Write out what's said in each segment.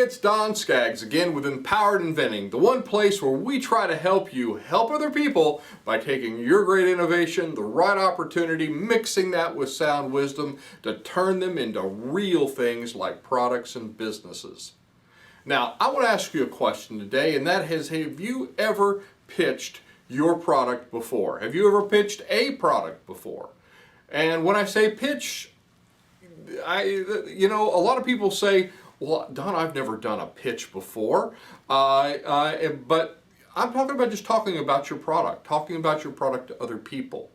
it's Don Skaggs again with Empowered Inventing, the one place where we try to help you help other people by taking your great innovation, the right opportunity, mixing that with sound wisdom to turn them into real things like products and businesses. Now, I want to ask you a question today, and that is, have you ever pitched your product before? Have you ever pitched a product before? And when I say pitch, a lot of people say, well, Don, I've never done a pitch before, but I'm talking about just talking about your product to other people.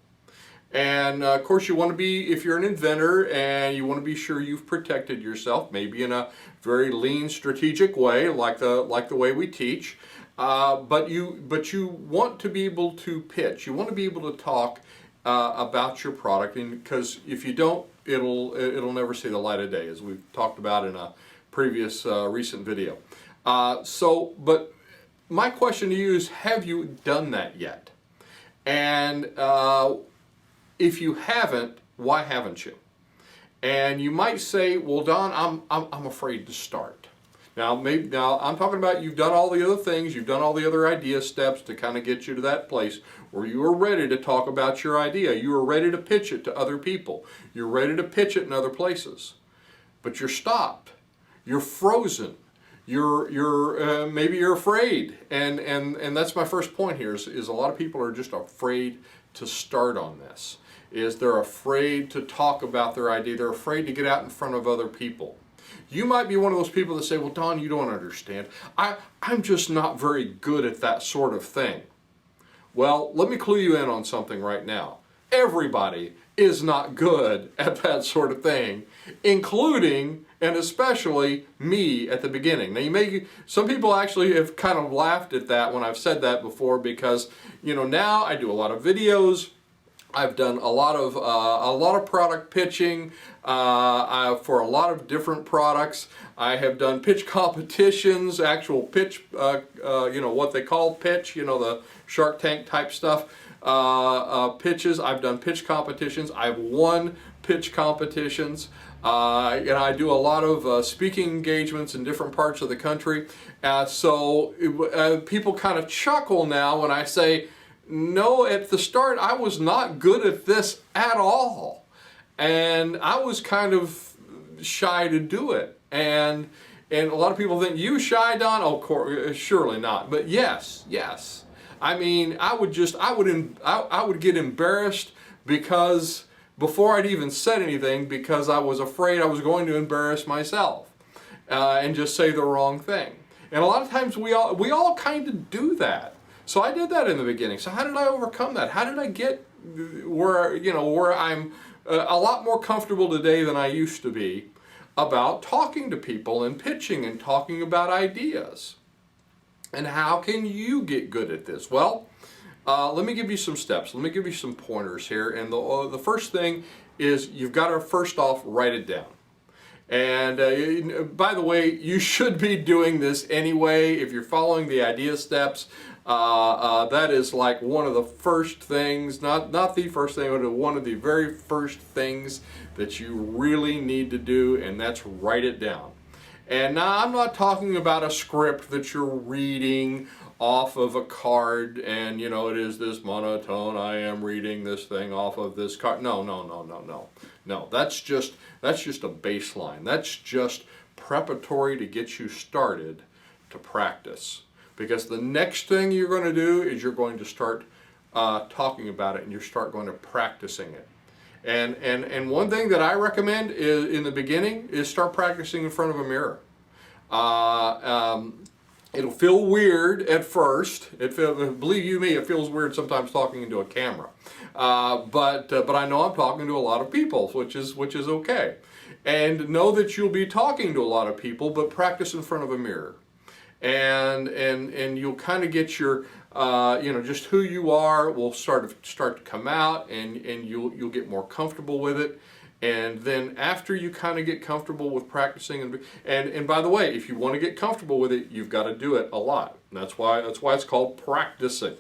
And of course you want to be, if you're an inventor and you want to be sure you've protected yourself, maybe in a very lean, strategic way, like the way we teach, but you want to be able to pitch. You want to be able to talk about your product, and because if you don't, it'll never see the light of day, as we've talked about in a previous recent video. But my question to you is, have you done that yet? And if you haven't, why haven't you? And you might say, well, Don, I'm afraid to start. Now I'm talking about you've done all the other things, you've done all the other idea steps to kind of get you to that place where you are ready to talk about your idea. You are ready to pitch it to other people. You're ready to pitch it in other places. But you're stopped. You're frozen. Maybe you're afraid. And that's my first point here is a lot of people are just afraid to start on this. They're afraid to talk about their idea. They're afraid to get out in front of other people. You might be one of those people that say, well, Don, you don't understand. I'm just not very good at that sort of thing. Well, let me clue you in on something right now. Everybody is not good at that sort of thing, including and especially me at the beginning. Now, some people actually have kind of laughed at that when I've said that before, because now I do a lot of videos. I've done a lot of product pitching for a lot of different products. I have done pitch competitions, actual pitch, what they call pitch, the Shark Tank type stuff, pitches. I've done pitch competitions. I've won pitch competitions. And I do a lot of speaking engagements in different parts of the country. So people kind of chuckle now when I say, no, at the start I was not good at this at all, and I was kind of shy to do it. And a lot of people think, you shy, Don? Oh, surely not. But yes. I mean, I would get embarrassed because before I'd even said anything, because I was afraid I was going to embarrass myself and just say the wrong thing. And a lot of times we all kind of do that. So I did that in the beginning. So how did I overcome that? How did I get where I'm a lot more comfortable today than I used to be about talking to people and pitching and talking about ideas? And how can you get good at this? Well, let me give you some steps. Let me give you some pointers here. And the first thing is you've got to first off write it down. And by the way, you should be doing this anyway if you're following the idea steps. That is like one of the first things, not the first thing, but one of the very first things that you really need to do, and that's write it down. And now I'm not talking about a script that you're reading off of a card and it is this monotone, I am reading this thing off of this card. No, that's just a baseline. That's just preparatory to get you started to practice. Because the next thing you're going to do is you're going to start talking about it, and you start going to practicing it. And one thing that I recommend is in the beginning is start practicing in front of a mirror. It'll feel weird at first. Believe you me, it feels weird sometimes talking into a camera. But I know I'm talking to a lot of people, which is okay. And know that you'll be talking to a lot of people, but practice in front of a mirror. And you'll kind of get your just who you are will start to come out, and you'll get more comfortable with it. And then after you kind of get comfortable with practicing, and by the way, if you want to get comfortable with it, you've got to do it a lot. And that's why it's called practicing.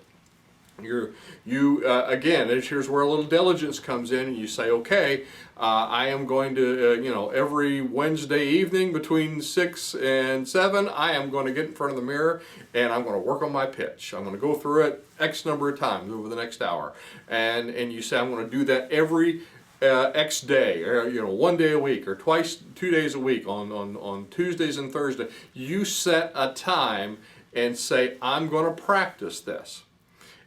Again, here's where a little diligence comes in, and you say, okay, I am going to, every Wednesday evening between 6 and 7, I am going to get in front of the mirror and I'm going to work on my pitch. I'm going to go through it X number of times over the next hour. And you say, I'm going to do that every X day, or 1 day a week, or 2 days a week on Tuesdays and Thursdays. You set a time and say, I'm going to practice this.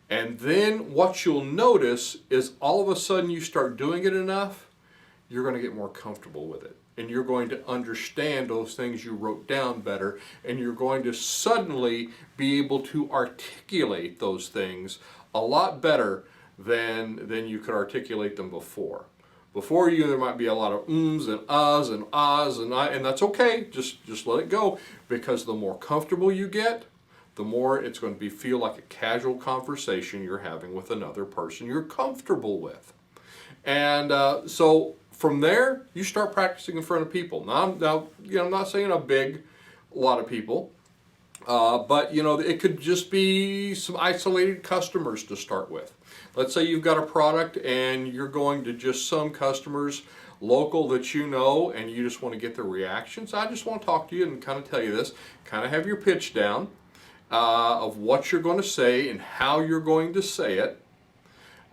And then what you'll notice is all of a sudden you start doing it enough, you're going to get more comfortable with it. And you're going to understand those things you wrote down better, and you're going to suddenly be able to articulate those things a lot better than you could articulate them before. Before you, there might be a lot of ums and ahs and ahs, and that's okay. Just let it go, because the more comfortable you get, the more it's going to feel like a casual conversation you're having with another person you're comfortable with. And so from there, you start practicing in front of people. Now, I'm not saying a lot of people, but it could just be some isolated customers to start with. Let's say you've got a product and you're going to just some customers local that you know, and you just want to get their reactions. I just want to talk to you and kind of tell you this, kind of have your pitch down. Of what you're going to say and how you're going to say it.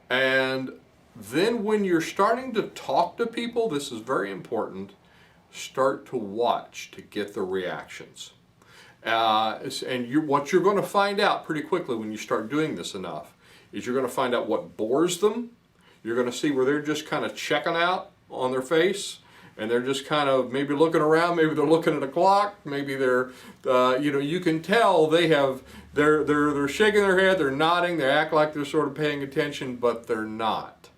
And then when you're starting to talk to people, this is very important, start to watch to get the reactions. What you're going to find out pretty quickly when you start doing this enough is you're going to find out what bores them. You're going to see where they're just kind of checking out on their face, and they're just kind of maybe looking around, maybe they're looking at a clock, maybe they're, you can tell they're shaking their head, they're nodding, they act like they're sort of paying attention, but they're not.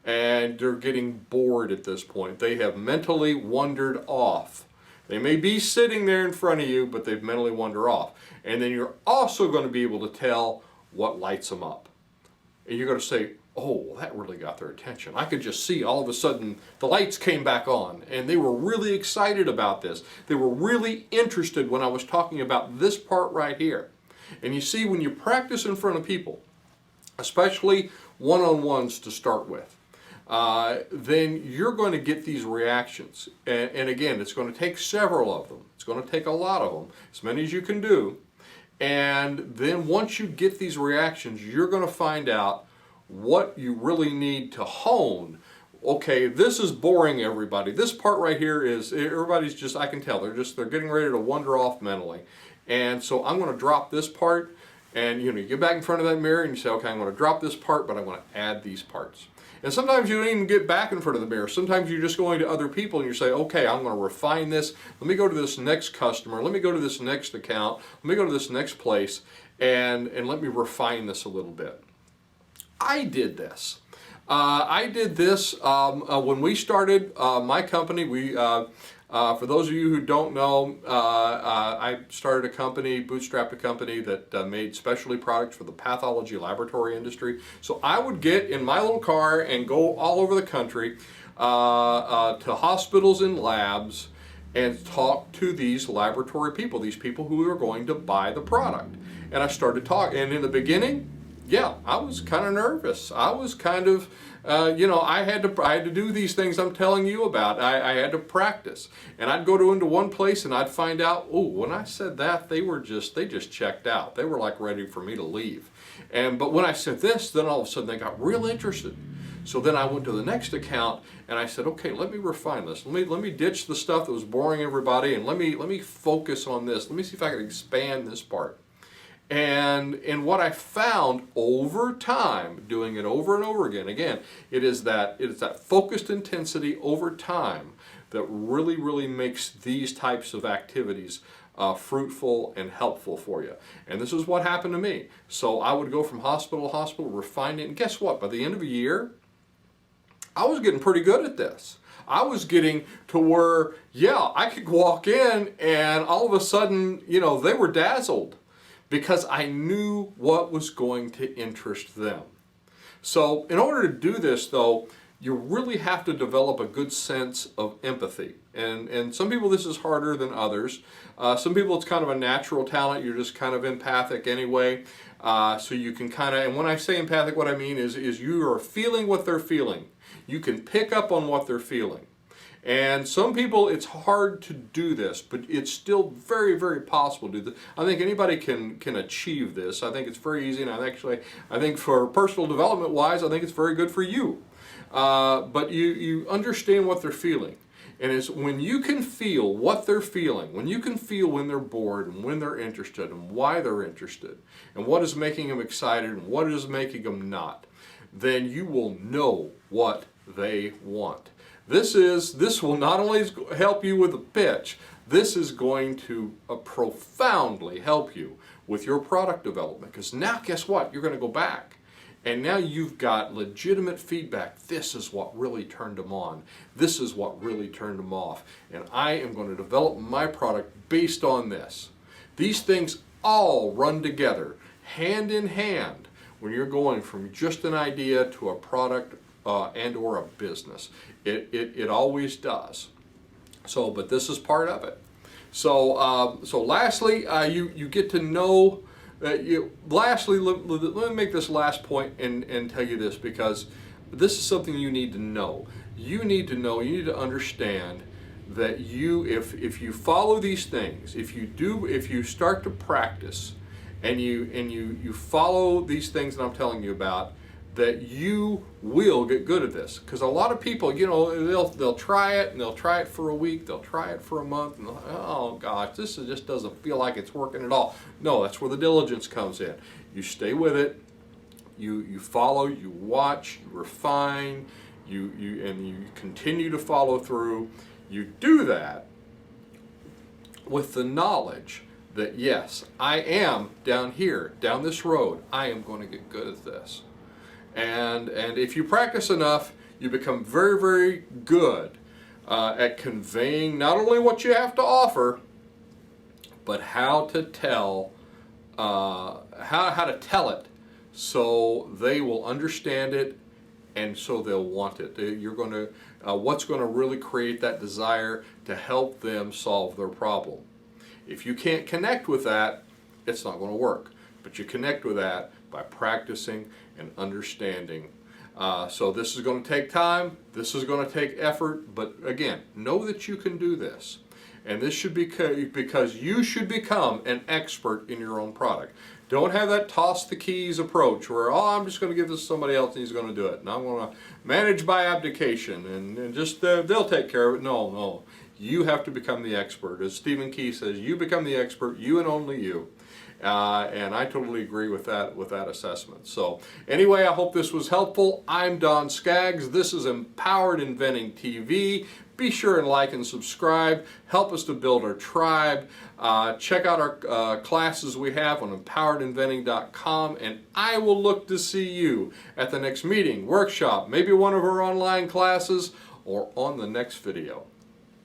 And they're getting bored at this point. They have mentally wandered off. They may be sitting there in front of you, but they've mentally wandered off. And then you're also going to be able to tell what lights them up. And you're going to say, oh, that really got their attention. I could just see all of a sudden the lights came back on and they were really excited about this. They were really interested when I was talking about this part right here. And you see, when you practice in front of people, especially one-on-ones to start with, then you're going to get these reactions. And again, it's going to take several of them. It's going to take a lot of them, as many as you can do. And then once you get these reactions, you're going to find out what you really need to hone. Okay, this is boring everybody. This part right here is, everybody's just, I can tell, they're getting ready to wander off mentally. And so I'm going to drop this part, and you get back in front of that mirror and you say, okay, I'm going to drop this part, but I want to add these parts. And sometimes you don't even get back in front of the mirror. Sometimes you're just going to other people and you say, okay, I'm going to refine this. Let me go to this next customer. Let me go to this next account. Let me go to this next place, and let me refine this a little bit. I did this. When we started my company. For those of you who don't know, I started a company, bootstrapped a company that made specialty products for the pathology laboratory industry. So I would get in my little car and go all over the country to hospitals and labs and talk to these laboratory people, these people who are going to buy the product. And I started talking, and in the beginning, yeah, I was kind of nervous. I was kind of, I had to do these things I'm telling you about. I had to practice. And I'd go into one place and I'd find out, oh, when I said that, they just checked out. They were like ready for me to leave. But when I said this, then all of a sudden they got real interested. So then I went to the next account and I said, okay, let me refine this. Let me ditch the stuff that was boring everybody, and let me focus on this. Let me see if I can expand this part. And what I found over time, doing it over and over again, it is that focused intensity over time that really makes these types of activities fruitful and helpful for you. And this is what happened to me. So I would go from hospital to hospital, refine it, and guess what? By the end of a year, I was getting pretty good at this. I was getting to where, yeah, I could walk in and all of a sudden, they were dazzled, because I knew what was going to interest them. So in order to do this, though, you really have to develop a good sense of empathy. And some people this is harder than others. Some people it's kind of a natural talent. You're just kind of empathic anyway. So you can kind of, and when I say empathic, what I mean is you are feeling what they're feeling. You can pick up on what they're feeling. And some people, it's hard to do this, but it's still very, very possible to do this. I think anybody can achieve this. I think it's very easy, and I think for personal development wise, I think it's very good for you. But you understand what they're feeling. And it's when you can feel what they're feeling, when you can feel when they're bored and when they're interested and why they're interested and what is making them excited and what is making them not, then you will know what they want. This will not only help you with the pitch, this is going to profoundly help you with your product development, because now guess what? You're going to go back. And now you've got legitimate feedback. This is what really turned them on. This is what really turned them off. And I am going to develop my product based on this. These things all run together, hand in hand, when you're going from just an idea to a product and or a business. It always does. So, but this is part of it. So, lastly, you get to know. Lastly, let me make this last point and tell you this, because this is something you need to know. You need to understand that if you follow these things, if you start to practice and you follow these things that I'm telling you about, that you will get good at this. Because a lot of people, they'll try it, and they'll try it for a week, they'll try it for a month, and oh gosh, this just doesn't feel like it's working at all. No, that's where the diligence comes in. You stay with it, you follow, you watch, you refine, and you continue to follow through. You do that with the knowledge that yes, I am down here, down this road, I am going to get good at this. And if you practice enough, you become very, very good at conveying not only what you have to offer, but how to tell how to tell it so they will understand it and so they'll want it. You're going to what's going to really create that desire to help them solve their problem. If you can't connect with that, it's not going to work. But you connect with that by practicing and understanding. So this is going to take time, this is going to take effort, but again, know that you can do this. And this should be because you should become an expert in your own product. Don't have that toss the keys approach where, oh, I'm just going to give this to somebody else and he's going to do it. And I'm going to manage by abdication and just they'll take care of it. No. You have to become the expert. As Stephen Key says, you become the expert, you and only you. And I totally agree with that assessment. So anyway, I hope this was helpful. I'm Don Skaggs. This is Empowered Inventing TV. Be sure and like and subscribe. Help us to build our tribe. Check out our classes we have on empoweredinventing.com, and I will look to see you at the next meeting, workshop, maybe one of our online classes, or on the next video.